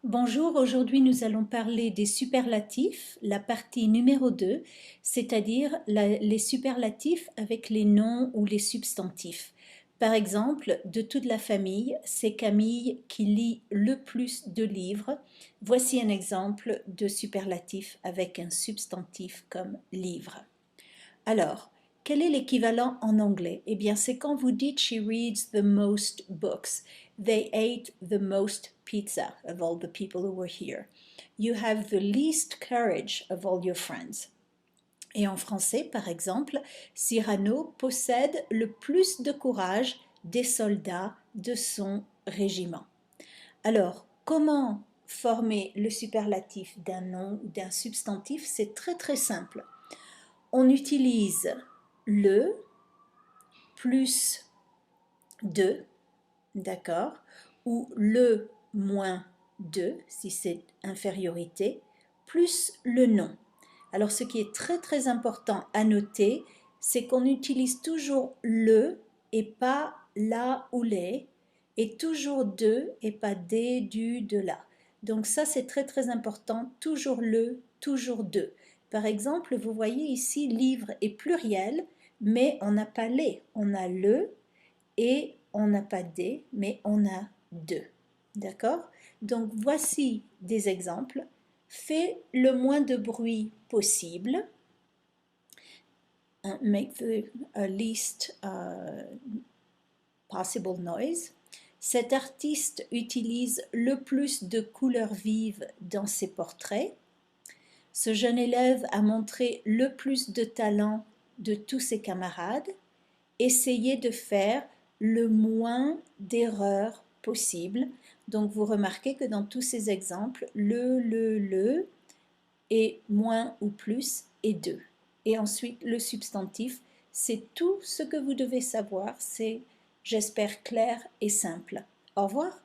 Bonjour, aujourd'hui nous allons parler des superlatifs, la partie numéro 2, c'est-à-dire les superlatifs avec les noms ou les substantifs. Par exemple, de toute la famille, c'est Camille qui lit le plus de livres. Voici un exemple de superlatif avec un substantif comme livre. Alors, quel est l'équivalent en anglais? Eh bien, c'est quand vous dites she reads the most books. They ate the most pizza of all the people who were here. You have the least courage of all your friends. Et en français, par exemple, Cyrano possède le plus de courage des soldats de son régiment. Alors, comment former le superlatif d'un nom ou d'un substantif? C'est très très simple. On utilise le plus de, d'accord, ou le moins de, si c'est infériorité, plus le nom. Alors ce qui est très très important à noter, c'est qu'on utilise toujours le et pas la ou les, et toujours de et pas des, du, de la. Donc ça c'est très très important, toujours le, toujours de. Par exemple, vous voyez ici livre est pluriel, mais on n'a pas les, on a le et on n'a pas des, mais on a deux. D'accord? Donc voici des exemples. Fais le moins de bruit possible. Make the least possible noise. Cet artiste utilise le plus de couleurs vives dans ses portraits. Ce jeune élève a montré le plus de talent de tous ses camarades. Essayez de faire le moins d'erreurs possible. Donc vous remarquez que dans tous ces exemples, le et moins ou plus et deux. Et ensuite le substantif, c'est tout ce que vous devez savoir, c'est j'espère clair et simple. Au revoir.